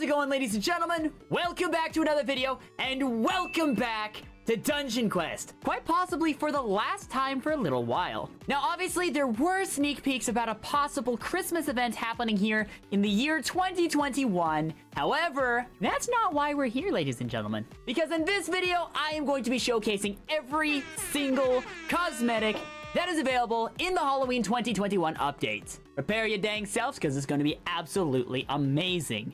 How's it going, ladies and gentlemen? Welcome back to another video, and welcome back to Dungeon Quest, quite possibly for the last time for a little while. Now, obviously, there were sneak peeks about a possible Christmas event happening here in the year 2021. However, that's not why we're here, ladies and gentlemen, because in this video, I am going to be showcasing every single cosmetic that is available in the Halloween 2021 update. Prepare your dang selves, because it's going to be absolutely amazing.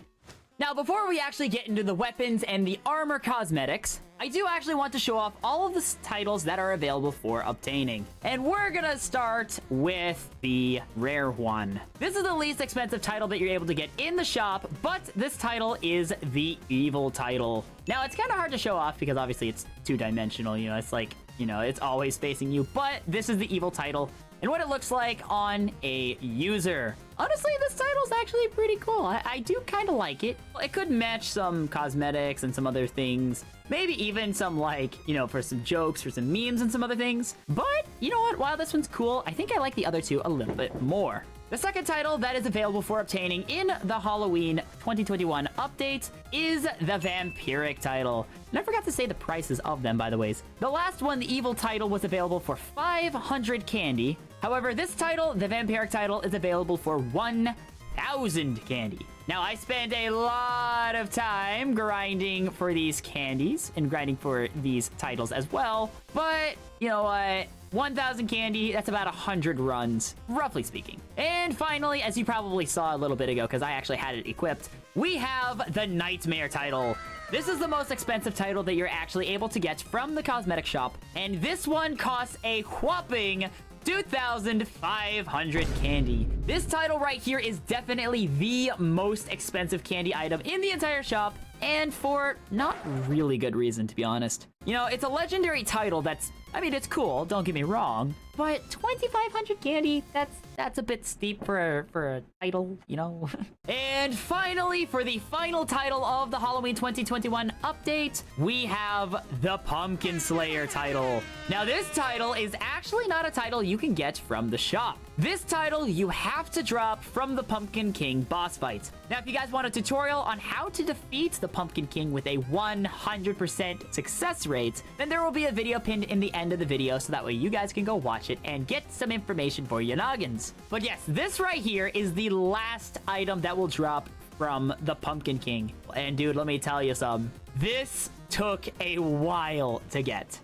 Now, before we actually get into the weapons and the armor cosmetics, I do actually want to show off all of the titles that are available for obtaining. And we're gonna start with the rare one. This is the least expensive title that you're able to get in the shop, but this title is the evil title. Now, it's kind of hard to show off because obviously it's two-dimensional, you know, it's like, you know, it's always facing you, but this is the evil title and what it looks like on a user. Honestly, this title's actually pretty cool. I do kind of like it. It could match some cosmetics and some other things. Maybe even some, like, you know, for some jokes, for some memes and some other things. But, you know what? While this one's cool, I think I like the other two a little bit more. The second title that is available for obtaining in the Halloween 2021 update is the Vampiric title. And I forgot to say the prices of them, by the way. The last one, the evil title, was available for 500 candy. However, this title, the Vampiric title, is available for 1,000 candy. Now, I spent a lot of time grinding for these candies and grinding for these titles as well. But, you know what? 1,000 candy, that's about 100 runs, roughly speaking. And finally, as you probably saw a little bit ago, because I actually had it equipped, we have the Nightmare title. This is the most expensive title that you're actually able to get from the cosmetic shop. And this one costs a whopping 2,500 candy. This title right here is definitely the most expensive candy item in the entire shop, and for not really good reason, to be honest. You know, it's a legendary title that's, I mean, it's cool, don't get me wrong, but 2,500 candy, that's a bit steep for a title, you know? And finally, for the final title of the Halloween 2021 update, we have the Pumpkin Slayer title. Now, this title is actually not a title you can get from the shop. This title you have to drop from the Pumpkin King boss fight. Now, if you guys want a tutorial on how to defeat the Pumpkin King with a 100% success rate, then there will be a video pinned in the end of the video, so that way you guys can go watch it and get some information for your noggins. But yes, this right here is the last item that will drop from the Pumpkin King. And dude, let me tell you something. This took a while to get.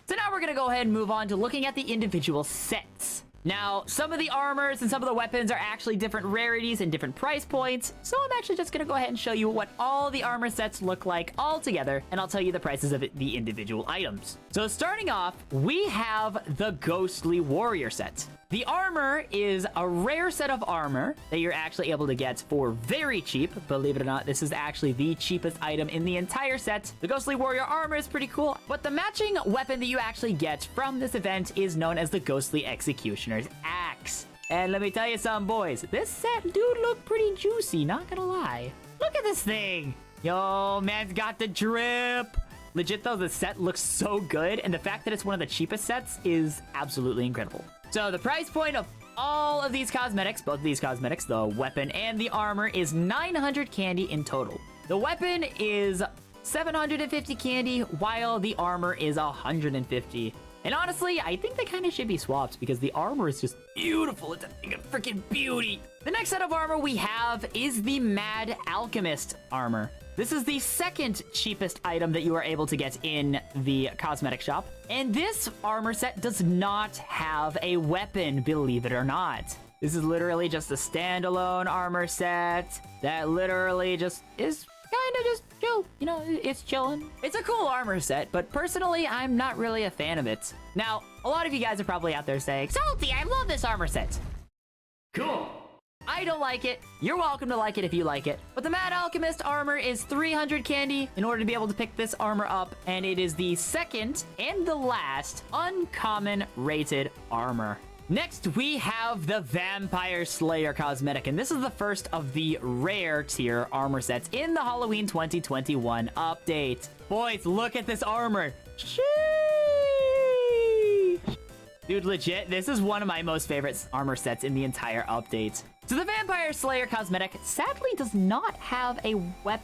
So now we're gonna go ahead and move on to looking at the individual sets. Now, some of the armors and some of the weapons are actually different rarities and different price points, so I'm actually just gonna go ahead and show you what all the armor sets look like all together, and I'll tell you the prices of the individual items. So starting off, we have the Ghostly Warrior set. The armor is a rare set of armor that you're actually able to get for very cheap. Believe it or not, this is actually the cheapest item in the entire set. The Ghostly Warrior armor is pretty cool, but the matching weapon that you actually get from this event is known as the Ghostly Executioner's Axe. And let me tell you something, boys. This set do look pretty juicy, not gonna lie. Look at this thing. Yo, man's got the drip. Legit though, the set looks so good, and the fact that it's one of the cheapest sets is absolutely incredible. So the price point of all of these cosmetics, both of these cosmetics, the weapon and the armor, is 900 candy in total. The weapon is 750 candy, while the armor is 150. And honestly, I think they kind of should be swapped because the armor is just beautiful. It's a thing of freaking beauty. The next set of armor we have is the Mad Alchemist armor. This is the second cheapest item that you are able to get in the cosmetic shop. And this armor set does not have a weapon, believe it or not. This is literally just a standalone armor set that literally just is kind of just chill. You know, it's chilling. It's a cool armor set, but personally, I'm not really a fan of it. Now, a lot of you guys are probably out there saying, Salty, I love this armor set. Cool. I don't like it. You're welcome to like it if you like it. But the Mad Alchemist armor is 300 candy in order to be able to pick this armor up, and it is the second and the last uncommon rated armor. Next, we have the Vampire Slayer cosmetic, and this is the first of the rare tier armor sets in the Halloween 2021 update. Boys, look at this armor. Sheesh. Dude, legit, this is one of my most favorite armor sets in the entire update. So the Vampire Slayer cosmetic sadly does not have a weapon.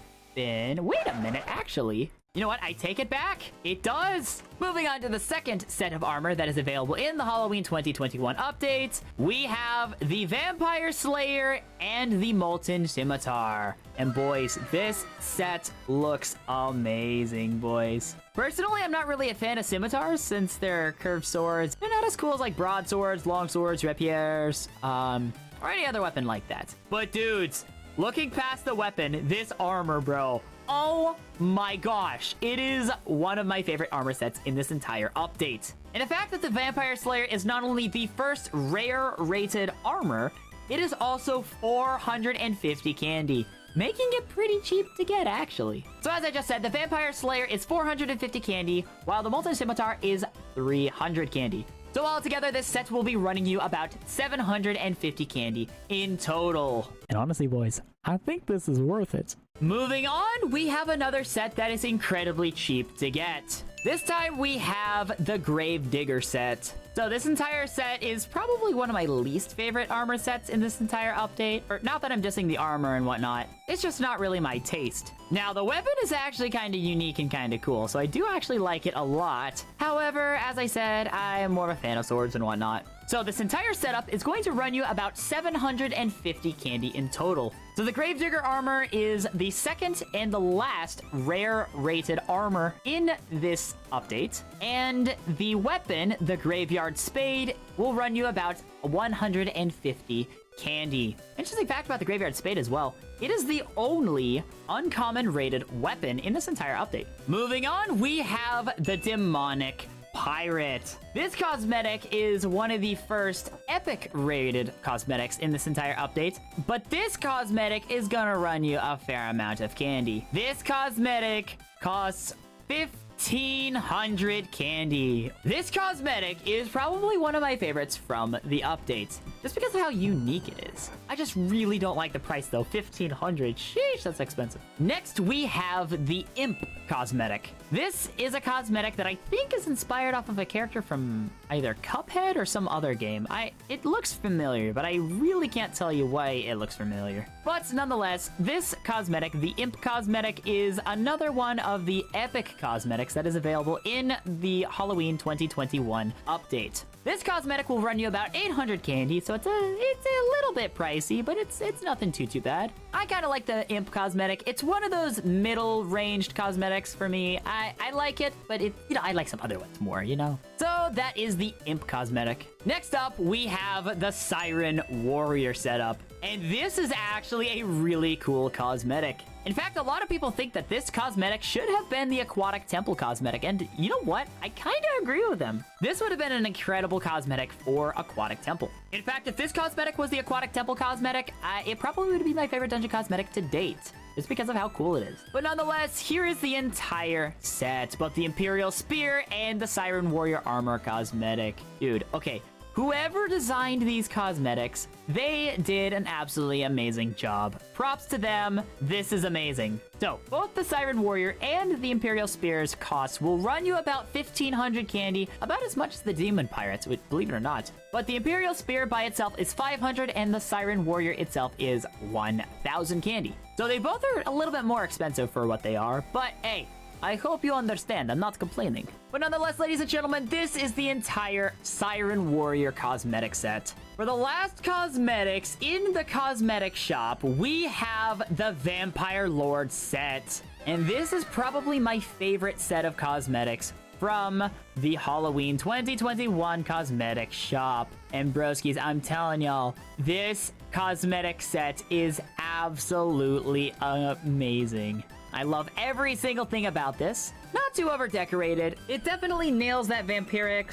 Wait a minute, actually. You know what? I take it back. It does. Moving on to the second set of armor that is available in the Halloween 2021 update, we have the Vampire Slayer and the Molten Scimitar. And boys, this set looks amazing, boys. Personally, I'm not really a fan of scimitars since they're curved swords. They're not as cool as like broadswords, longswords, rapiers, or any other weapon like that. But dudes, looking past the weapon, this armor, bro. Oh my gosh, it is one of my favorite armor sets in this entire update. And the fact that the Vampire Slayer is not only the first rare rated armor, it is also 450 candy, making it pretty cheap to get, actually. So as I just said, the Vampire Slayer is 450 candy, while the Molten Scimitar is 300 candy. So altogether, this set will be running you about 750 candy in total. And honestly, boys, I think this is worth it. Moving on, we have another set that is incredibly cheap to get. This time we have the Gravedigger set. So this entire set is probably one of my least favorite armor sets in this entire update. Or not that I'm dissing the armor and whatnot. It's just not really my taste. Now, the weapon is actually kind of unique and kind of cool, so I do actually like it a lot. However, as I said, I am more of a fan of swords and whatnot. So this entire setup is going to run you about 750 candy in total. So the Gravedigger armor is the second and the last rare rated armor in this update. And the weapon, the Graveyard Spade, will run you about 150 candy. Interesting fact about the Graveyard Spade as well. It is the only uncommon rated weapon in this entire update. Moving on, we have the Demonic Pirate. This cosmetic is one of the first epic rated cosmetics in this entire update, but this cosmetic is gonna run you a fair amount of candy. This cosmetic costs 1,500 candy. This cosmetic is probably one of my favorites from the update, just because of how unique it is. I just really don't like the price though. 1,500, sheesh, that's expensive. Next, we have the Imp cosmetic. This is a cosmetic that I think is inspired off of a character from either Cuphead or some other game. It looks familiar, but I really can't tell you why it looks familiar. But nonetheless, this cosmetic, the Imp cosmetic, is another one of the epic cosmetics that is available in the Halloween 2021 update. This cosmetic will run you about 800 candy, so it's a little bit pricey, but it's nothing too bad. I kind of like the Imp cosmetic. It's one of those middle-ranged cosmetics for me. I like it, but I like some other ones more, you know? So that is the Imp cosmetic. Next up, we have the Siren Warrior setup. And this is actually a really cool cosmetic. In fact, a lot of people think that this cosmetic should have been the Aquatic Temple cosmetic, and you know what? I kind of agree with them. This would have been an incredible cosmetic for Aquatic Temple. In fact, if this cosmetic was the Aquatic Temple cosmetic, it probably would be my favorite dungeon cosmetic to date, just because of how cool it is. But nonetheless, here is the entire set, both the Imperial Spear and the Siren Warrior Armor cosmetic. Dude, okay. Whoever designed these cosmetics, they did an absolutely amazing job. Props to them. This is amazing. So, both the Siren Warrior and the Imperial Spear's costs will run you about 1,500 candy, about as much as the Demon Pirates, believe it or not. But the Imperial Spear by itself is 500, and the Siren Warrior itself is 1,000 candy. So they both are a little bit more expensive for what they are, but hey, I hope you understand. I'm not complaining. But nonetheless, ladies and gentlemen, this is the entire Siren Warrior cosmetic set. For the last cosmetics in the cosmetic shop, we have the Vampire Lord set. And this is probably my favorite set of cosmetics from the Halloween 2021 cosmetic shop. And broskies, I'm telling y'all, this cosmetic set is absolutely amazing. I love every single thing about this. Not too over-decorated. It definitely nails that vampiric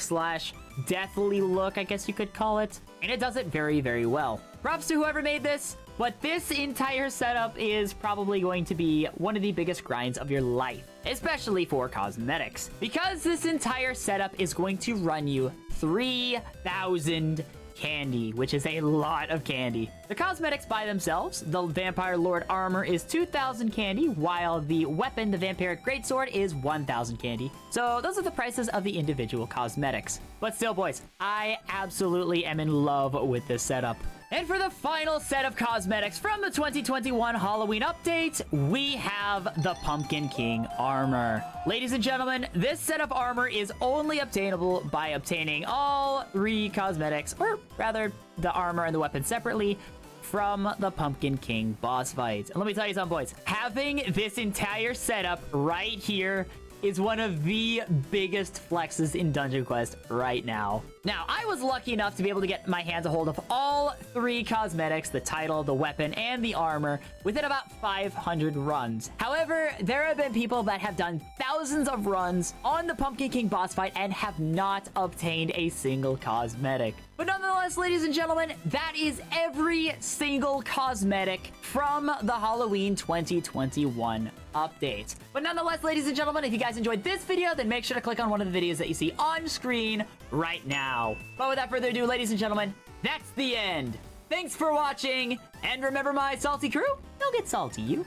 / deathly look, I guess you could call it. And it does it very, very well. Props to whoever made this. But this entire setup is probably going to be one of the biggest grinds of your life, especially for cosmetics, because this entire setup is going to run you 3,000 candy, which is a lot of candy. The cosmetics by themselves, the Vampire Lord armor is 2,000 candy, while the weapon, the Vampiric Greatsword, is 1,000 candy. So those are the prices of the individual cosmetics. But still, boys, I absolutely am in love with this setup. And for the final set of cosmetics from the 2021 Halloween update, we have the Pumpkin King armor. Ladies and gentlemen, this set of armor is only obtainable by obtaining all 3 cosmetics, or rather, the armor and the weapon separately, from the Pumpkin King boss fight. And let me tell you something, boys. Having this entire setup right here is one of the biggest flexes in Dungeon Quest right now. Now, I was lucky enough to be able to get my hands a hold of all 3 cosmetics, the title, the weapon, and the armor, within about 500 runs. However, there have been people that have done thousands of runs on the Pumpkin King boss fight and have not obtained a single cosmetic. But nonetheless, ladies and gentlemen, that is every single cosmetic from the Halloween 2021 update. But nonetheless, ladies and gentlemen, if you guys enjoyed this video, then make sure to click on one of the videos that you see on screen right now. But without further ado, ladies and gentlemen, that's the end. Thanks for watching, and remember my salty crew, don't get salty, you.